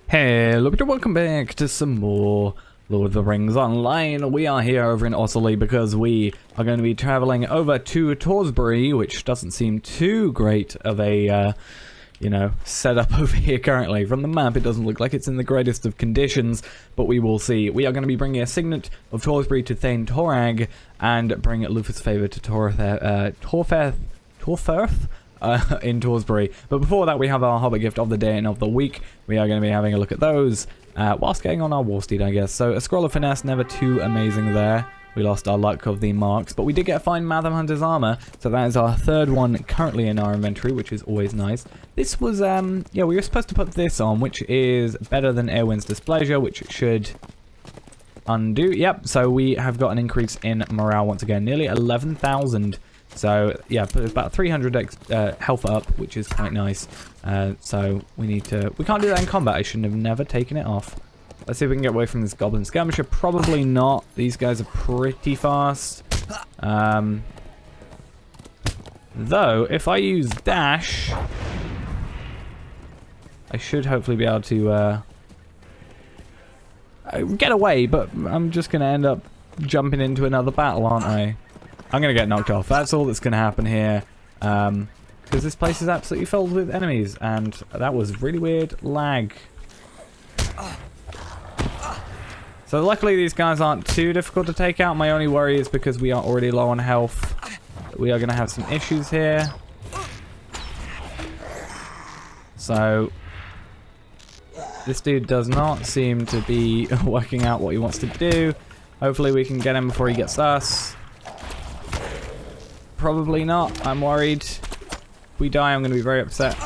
Hello, welcome back to some more Lord of the Rings Online. We are here over in Otterley because we are going to be traveling over to Torsbury, which doesn't seem too great of a, setup over here currently. From the map, it doesn't look like it's in the greatest of conditions, but we will see. We are going to be bringing a Signet of Torsbury to Thane and bring Lufus' favour to Torferth. In Torsbury. But before that, we have our Hobbit gift of the day and of the week. We are going to be having a look at those whilst getting on our war steed, I guess. So a scroll of finesse, never too amazing there. We lost our luck of the marks, but we did get a fine Madam Hunter's armor, so that is our third one currently in our inventory, which is always nice. This was we were supposed to put this on, which is better than Eowyn's Displeasure, which it should undo. Yep, so we have got an increase in morale once again, nearly 11,000. So yeah, put about 300 health up, which is quite nice. So we can't do that in combat. I shouldn't have never taken it off. Let's see if we can get away from this goblin skirmisher. Probably not. These guys are pretty fast. Though, if I use dash, I should hopefully be able to get away, but I'm just going to end up jumping into another battle, aren't I? I'm going to get knocked off. That's all that's going to happen here. Because this place is absolutely filled with enemies. And that was really weird lag. So luckily these guys aren't too difficult to take out. My only worry is because we are already low on health. We are going to have some issues here. So this dude does not seem to be working out what he wants to do. Hopefully we can get him before he gets us. Probably not. I'm worried. If we die, I'm going to be very upset.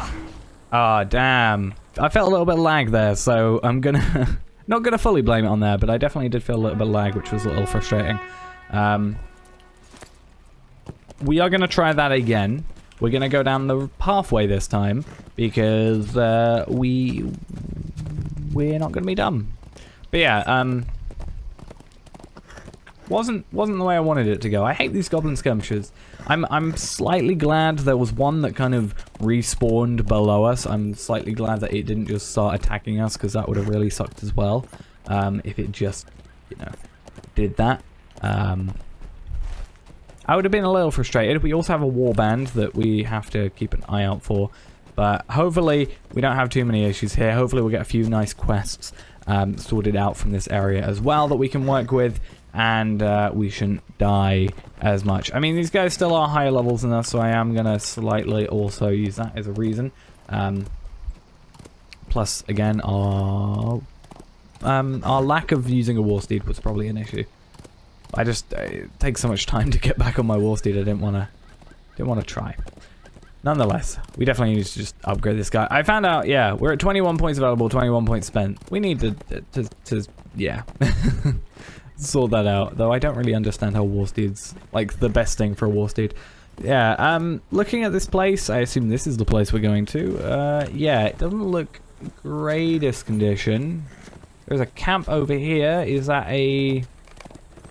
Ah, damn. I felt a little bit of lag there, so I'm going to... not going to fully blame it on there, but I definitely did feel a little bit of lag, which was a little frustrating. We are going to try that again. We're going to go down the pathway this time, because we're not going to be dumb. But yeah, wasn't the way I wanted it to go. I hate these goblin skirmishers. I'm slightly glad there was one that kind of respawned below us. I'm slightly glad that it didn't just start attacking us, because that would have really sucked as well. If it just, did that. I would have been a little frustrated. We also have a warband that we have to keep an eye out for. But hopefully we don't have too many issues here. Hopefully we'll get a few nice quests sorted out from this area as well that we can work with. And we shouldn't die as much. I mean, these guys still are higher levels than us, so I am going to slightly also use that as a reason. Plus, again, our lack of using a war steed was probably an issue. It takes so much time to get back on my war steed. I didn't want to try. Nonetheless, we definitely need to just upgrade this guy. I found out, yeah, we're at 21 points available, 21 points spent. We need to yeah. Sort that out, though I don't really understand how war steeds, like, the best thing for a war steed. Yeah, looking at this place, I assume this is the place we're going to. Yeah, it doesn't look greatest condition. There's a camp over here. Is that a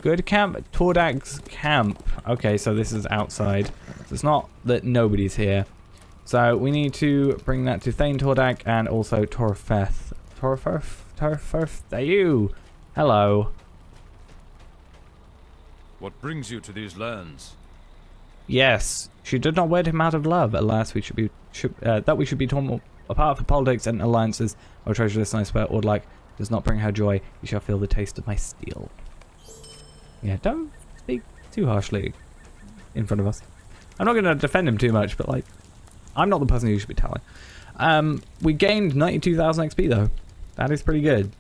good camp? Tordag's camp. Okay, so this is outside. So it's not that nobody's here. So we need to bring that to Thane Tordag and also Torferth. Torferth? There you. Hello. What brings you to these lands? Yes, she did not wed him out of love. Alas, we should be torn apart for politics and alliances. Or treasure this nice where Ordlike does not bring her joy. You shall feel the taste of my steel. Yeah, don't speak too harshly in front of us. I'm not going to defend him too much, but like, I'm not the person who should be telling. We gained 92,000 XP though. That is pretty good.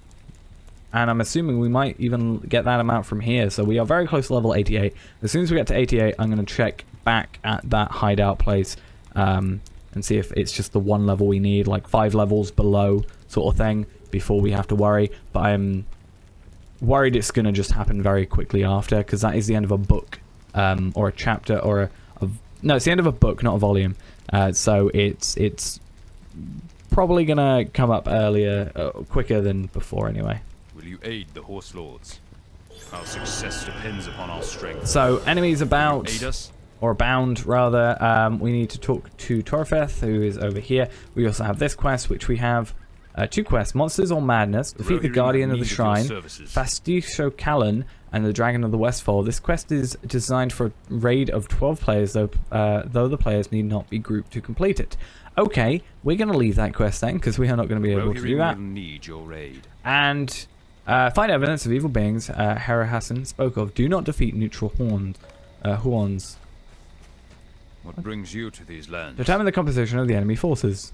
And I'm assuming we might even get that amount from here. So we are very close to level 88. As soon as we get to 88, I'm going to check back at that hideout place and see if it's just the one level we need, like 5 levels below sort of thing, before we have to worry. But I'm worried it's going to just happen very quickly after, because that is the end of a book or a chapter or no, it's the end of a book, not a volume. So it's probably going to come up earlier, quicker than before anyway. Will you aid the horse lords? Our success depends upon our strength. So enemies about, aid us? or bound rather. We need to talk to Torferth, who is over here. We also have this quest, which we have 2 quests, Monsters or Madness, defeat the Guardian of the Shrine, Fastisho Callan, and the Dragon of the Westfall. This quest is designed for a raid of 12 players, though the players need not be grouped to complete it. Okay, we're going to leave that quest then, because we are not going to be able to do that. Need your aid. And find evidence of evil beings Hera Hassan spoke of. Do not defeat neutral horns. What brings you to these lands? Determine the composition of the enemy forces.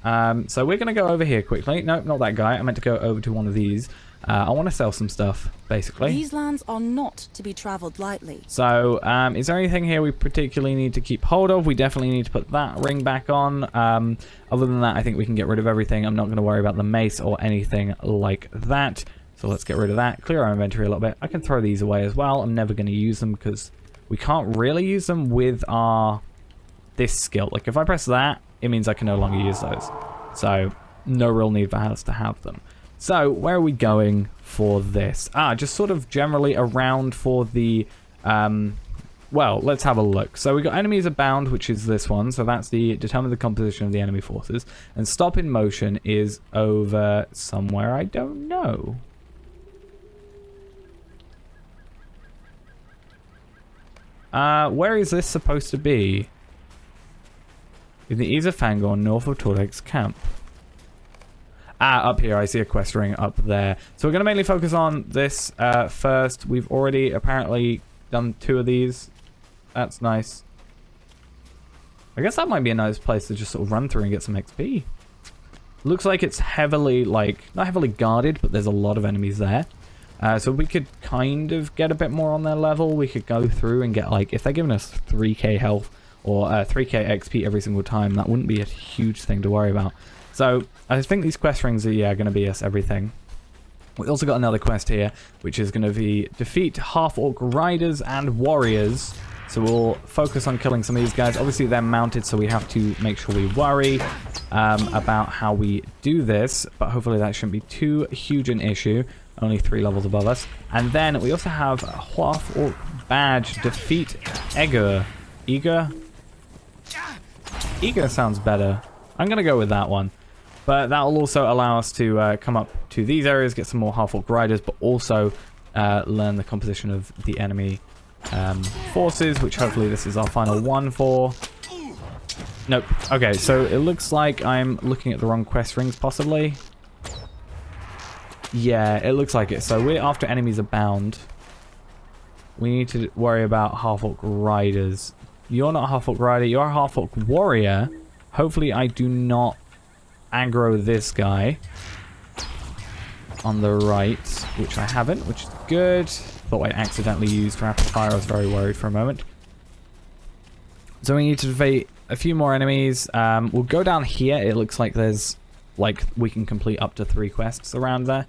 So we're going to go over here quickly. Nope, not that guy. I meant to go over to one of these. I want to sell some stuff, basically. These lands are not to be travelled lightly. So, is there anything here we particularly need to keep hold of? We definitely need to put that ring back on. Other than that, I think we can get rid of everything. I'm not going to worry about the mace or anything like that. So let's get rid of that. Clear our inventory a little bit. I can throw these away as well. I'm never going to use them because we can't really use them with this skill. Like, if I press that, it means I can no longer use those. So, no real need for us to have them. So, where are we going for this? Just sort of generally around for the, well, let's have a look. So, we got enemies abound, which is this one. So, that's the determine the composition of the enemy forces. And stop in motion is over somewhere. I don't know. Where is this supposed to be? In the ease of Fangorn, north of Tordek's camp. Up here, I see a quest ring up there. So we're going to mainly focus on this first. We've already apparently done 2 of these. That's nice. I guess that might be a nice place to just sort of run through and get some XP. Looks like it's heavily, like, not heavily guarded, but there's a lot of enemies there. So we could kind of get a bit more on their level. We could go through and get, like, if they're giving us 3k health or 3k XP every single time, that wouldn't be a huge thing to worry about. So I think these quest rings are, going to be us everything. We also got another quest here, which is going to be defeat half-orc riders and warriors. So we'll focus on killing some of these guys. Obviously, they're mounted, so we have to make sure we worry about how we do this. But hopefully that shouldn't be too huge an issue. Only 3 levels above us. And then we also have a half-orc badge. Defeat Eger. Eger? Eger sounds better. I'm going to go with that one. But that will also allow us to come up to these areas, get some more half-orc riders, but also learn the composition of the enemy forces, which hopefully this is our final one for. Nope. Okay, so it looks like I'm looking at the wrong quest rings, possibly. Yeah, it looks like it. So we're after enemies abound. We need to worry about half-orc riders. You're not a half-orc rider, you're a half-orc warrior. Hopefully I do not aggro this guy on the right, which I haven't, which is good. Thought I accidentally used rapid fire. I was very worried for a moment. So we need to defeat a few more enemies. We'll go down here. It looks like there's, like, we can complete up to 3 quests around there.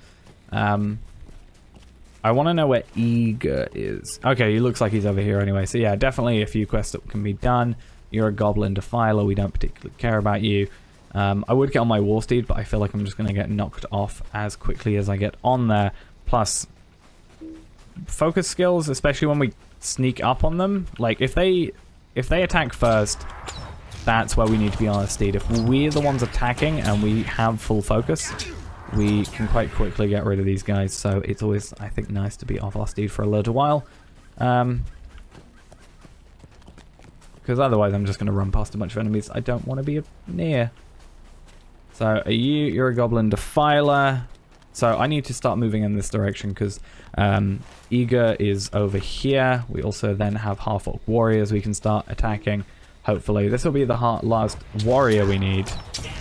I want to know where Eager is. Okay, he looks like he's over here anyway. So yeah, definitely a few quests that can be done. You're a goblin defiler. We don't particularly care about you. I would get on my war steed, but I feel like I'm just going to get knocked off as quickly as I get on there. Plus, focus skills, especially when we sneak up on them. Like, if they attack first, that's where we need to be on our steed. If we're the ones attacking and we have full focus, we can quite quickly get rid of these guys. So it's always, I think, nice to be off our steed for a little while. Because otherwise I'm just going to run past a bunch of enemies I don't want to be near. So are you're a goblin defiler. So I need to start moving in this direction because Eager is over here. We also then have half-orc warriors we can start attacking. Hopefully this will be the last warrior we need.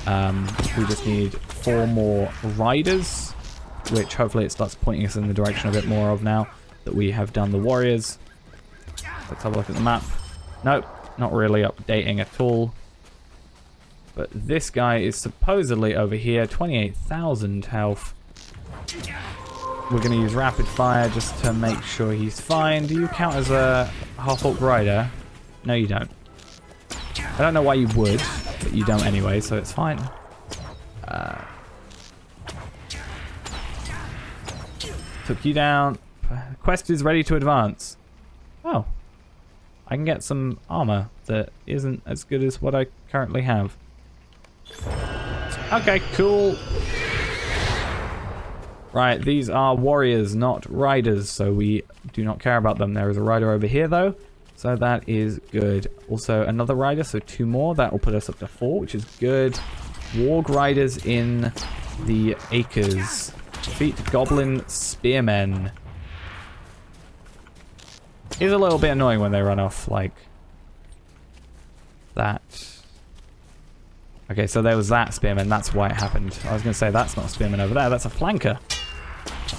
We just need 4 more riders, which hopefully it starts pointing us in the direction a bit more of now that we have done the warriors. Let's have a look at the map. Nope, not really updating at all. But this guy is supposedly over here, 28,000 health. We're going to use rapid fire just to make sure he's fine. Do you count as a half-orc rider? No, you don't. I don't know why you would, but you don't anyway, so it's fine. Took you down. Quest is ready to advance. Oh. I can get some armor that isn't as good as what I currently have. Okay, cool. Right, these are warriors, not riders, so we do not care about them. There is a rider over here, though, so that is good. Also, another rider, so 2 more. That will put us up to 4, which is good. Warg riders in the acres. Defeat goblin spearmen. It's a little bit annoying when they run off like that. Okay, so there was that spearman. That's why it happened. I was going to say that's not a spearman over there. That's a flanker.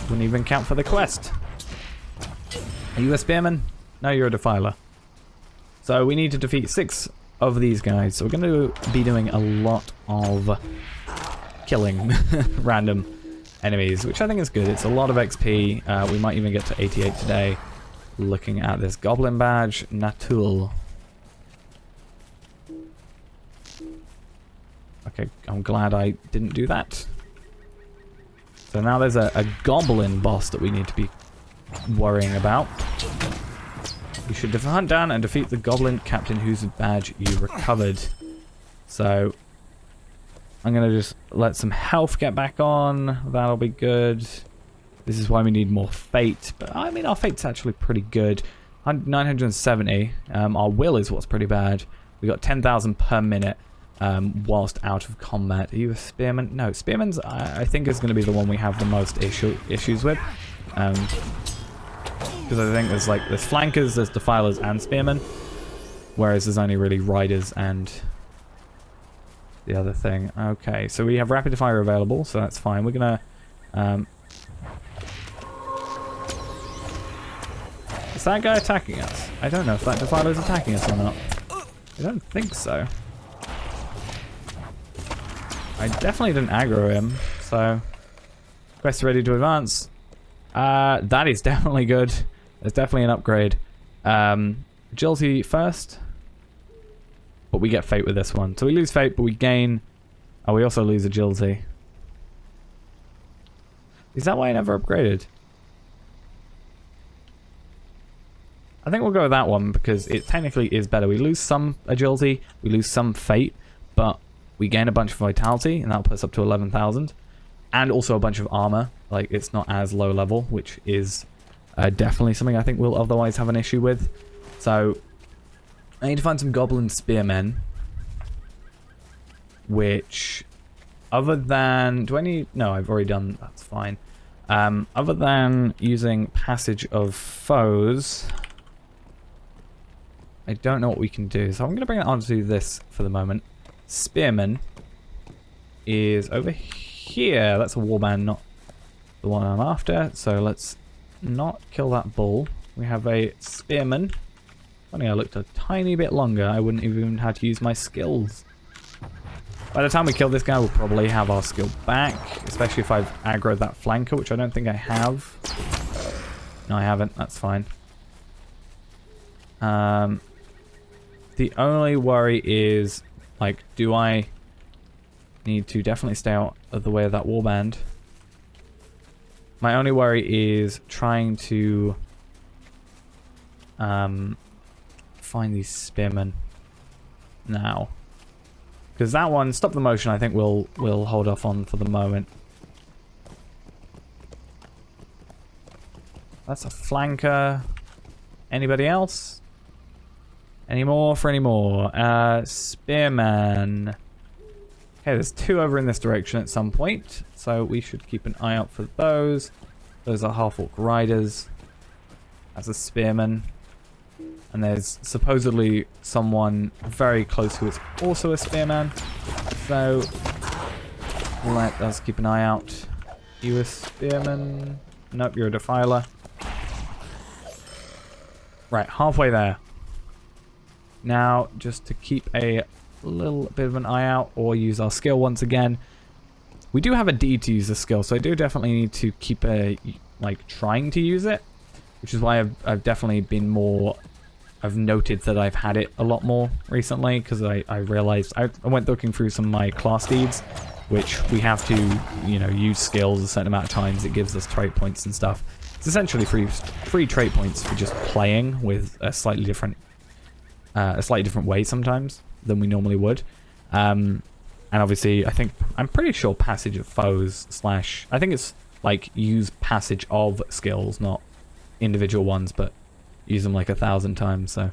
Wouldn't even count for the quest. Are you a spearman? No, you're a defiler. So we need to defeat 6 of these guys. So we're going to be doing a lot of killing random enemies, which I think is good. It's a lot of XP. We might even get to 88 today. Looking at this goblin badge, Natul. Okay, I'm glad I didn't do that. So now there's a goblin boss that we need to be worrying about. You should hunt down and defeat the goblin captain whose badge you recovered. So I'm going to just let some health get back on. That'll be good. This is why we need more fate. But I mean, our fate's actually pretty good. 970. Our will is what's pretty bad. We got 10,000 per minute whilst out of combat. Are you a spearman? No, spearman's I think is going to be the one we have the most issues with. Because I think there's flankers, there's defilers and spearmen. Whereas there's only really riders and the other thing. Okay, so we have rapid fire available, so that's fine. We're going to... Is that guy attacking us? I don't know if that defiler is attacking us or not. I don't think so. I definitely didn't aggro him, so... Quest ready to advance. That is definitely good. There's definitely an upgrade. Agility first. But we get fate with this one. So we lose fate, but we gain... Oh, we also lose agility. Is that why I never upgraded? I think we'll go with that one because it technically is better. We lose some agility, we lose some fate, but we gain a bunch of vitality, and that'll put us up to 11,000. And also a bunch of armor. Like, it's not as low level, which is definitely something I think we'll otherwise have an issue with. So, I need to find some goblin spearmen. Which, other than... Do I need... No, I've already done... That's fine. Other than using Passage of Foes... I don't know what we can do, so I'm going to bring it onto this for the moment. Spearman is over here. That's a warband, not the one I'm after. So let's not kill that bull. We have a spearman. Funny, I looked a tiny bit longer. I wouldn't even have to use my skills. By the time we kill this guy, we'll probably have our skill back, especially if I've aggroed that flanker, which I don't think I have. No, I haven't. That's fine. The only worry is, like, do I need to definitely stay out of the way of that warband? My only worry is trying to find these spearmen now. Because that one, stop the motion, I think we'll hold off on for the moment. That's a flanker. Anybody else? Any more for any more? Spearman. Okay, there's 2 over in this direction at some point, so we should keep an eye out for those. Those are half-orc riders. That's a spearman. And there's supposedly someone very close who is also a spearman. So let us keep an eye out. You a spearman? Nope, you're a defiler. Right, halfway there. Now, just to keep a little bit of an eye out or use our skill once again. We do have a D to use the skill, so I do definitely need to keep trying to use it. Which is why I've definitely been more... I've noted that I've had it a lot more recently, because I realized... I went looking through some of my class deeds, which we have to, use skills a certain amount of times. It gives us trait points and stuff. It's essentially free trait points for just playing with a slightly different way sometimes than we normally would. And obviously, I'm pretty sure passage of foes slash... I think it's like use passage of skills, not individual ones, but use them like 1,000 times, so...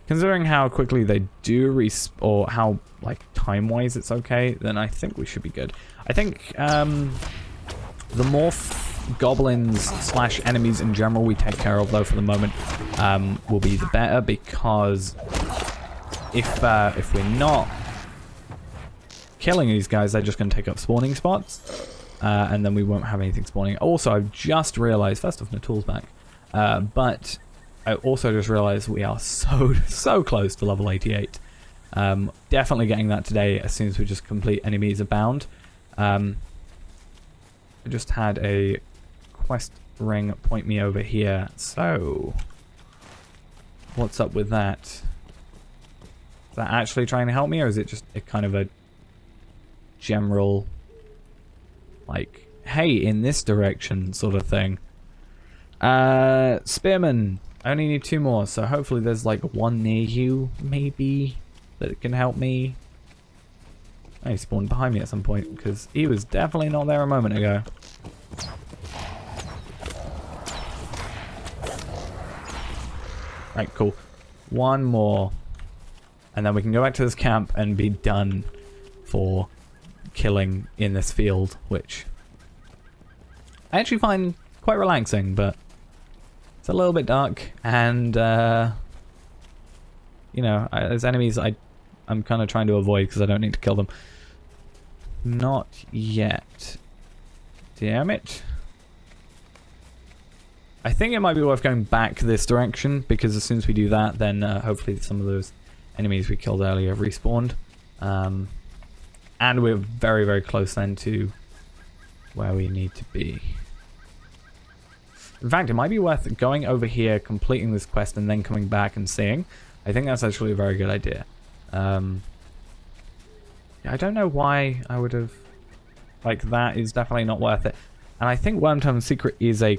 Considering how quickly they do or how, like, time-wise it's okay, then I think we should be good. I think, the more goblins slash enemies in general we take care of, though, for the moment, will be the better, because if we're not killing these guys, they're just going to take up spawning spots, and then we won't have anything spawning. Also, I've just realized, first off, Natul's back, but I also just realized we are so close to level 88. Definitely getting that today as soon as we just complete Enemies Abound. I just had a quest ring point me over here, so what's up with that? Is that actually trying to help me, or is it just a kind of a general, like, hey, in this direction sort of thing? Spearman. I only need 2 more, so hopefully there's like one near you, maybe, that can help me. Oh, he spawned behind me at some point, because he was definitely not there a moment ago. Right, cool. 1 more. And then we can go back to this camp and be done for killing in this field, which I actually find quite relaxing, but it's a little bit dark, and you know, as enemies I'm kind of trying to avoid because I don't need to kill them. Not yet. Damn it. I think it might be worth going back this direction, because as soon as we do that, then hopefully some of those enemies we killed earlier have respawned. And we're very, very close then to where we need to be. In fact, it might be worth going over here, completing this quest, and then coming back and seeing. I think that's actually a very good idea. I don't know why I would have... Like, that is definitely not worth it. And I think Wormtongue's Secret is a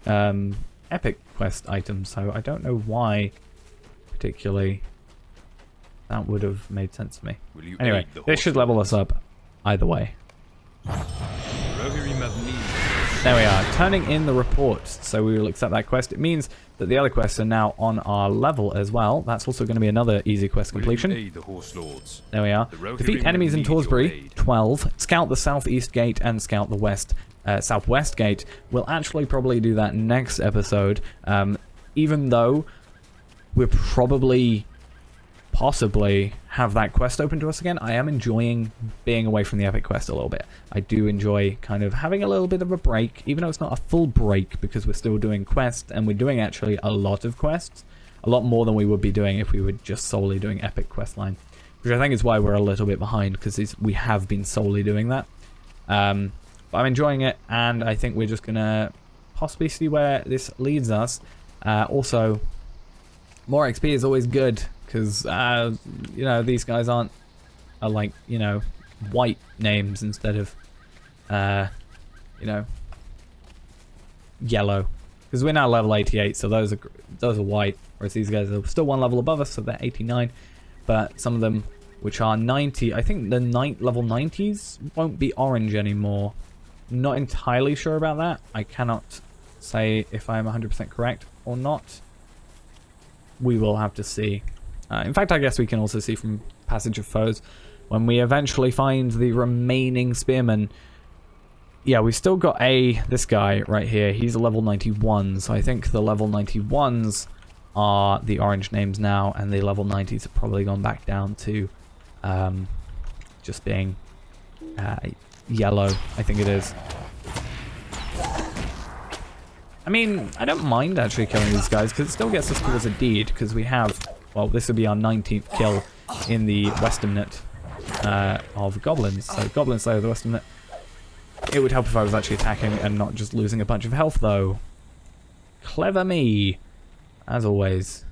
epic quest item, so I don't know why particularly that would have made sense to me. Anyway, this should level us up either way. There we are, turning in the report, so we will accept that quest. It means that the other quests are now on our level as well. That's also going to be another easy quest completion. There we are. Defeat enemies in Torsbury, 12. Scout the southeast gate and scout the southwest gate. We'll actually probably do that next episode, even though we're possibly have that quest open to us again. I am enjoying being away from the epic quest a little bit. I do enjoy kind of having a little bit of a break, even though it's not a full break, because we're still doing quests, and we're doing actually a lot of quests, a lot more than we would be doing if we were just solely doing epic quest line, which I think is why we're a little bit behind, because we have been solely doing that. But I'm enjoying it, and I think we're just gonna possibly see where this leads us. Also, more XP is always good, because, you know, these guys are like, you know, white names instead of, you know, yellow. Because we're now level 88, so those are white, whereas these guys are still 1 level above us, so they're 89. But some of them, which are 90, I think the level 90s won't be orange anymore. Not entirely sure about that. I cannot say if I'm 100% correct or not. We will have to see. In fact, I guess we can also see from Passage of Foes, when we eventually find the remaining spearmen. Yeah, we've still got this guy right here. He's a level 91, so I think the level 91s are the orange names now, and the level 90s have probably gone back down to just being yellow, I think it is. I mean, I don't mind actually killing these guys, because it still gets us towards a deed, because we have... Well, this would be our 19th kill in the Westernnet of Goblins. So, Goblin Slayer of the Westernnet. It would help if I was actually attacking and not just losing a bunch of health, though. Clever me, as always.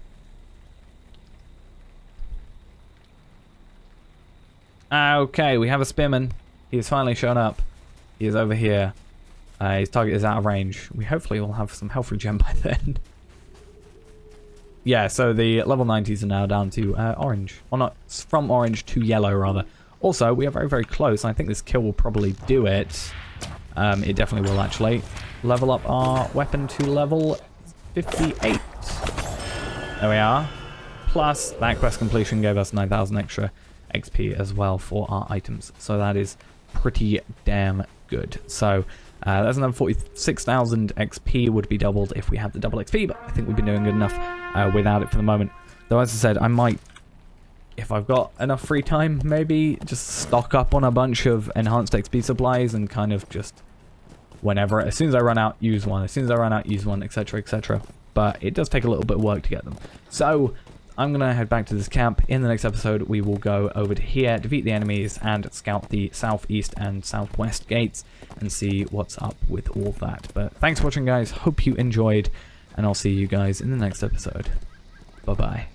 Okay, we have a spearman. He has finally shown up. He is over here. His target is out of range. We hopefully will have some health regen by then. Yeah, so the level 90s are now down to orange. Or not, from orange to yellow, rather. Also, we are very, very close. I think this kill will probably do it. It definitely will, actually. Level up our weapon to level 58. There we are. Plus, that quest completion gave us 9,000 extra XP as well for our items. So that is pretty damn good. So that's another 46,000 XP would be doubled if we have the double XP, but I think we've been doing good enough without it for the moment. Though, as I said, I might, if I've got enough free time, maybe just stock up on a bunch of enhanced XP supplies and kind of just whenever, as soon as I run out, use one. As soon as I run out, use one, etc., etc. But it does take a little bit of work to get them. So I'm going to head back to this camp. In the next episode, we will go over to here, defeat the enemies, and scout the southeast and southwest gates and see what's up with all that. But thanks for watching, guys. Hope you enjoyed, and I'll see you guys in the next episode. Bye-bye.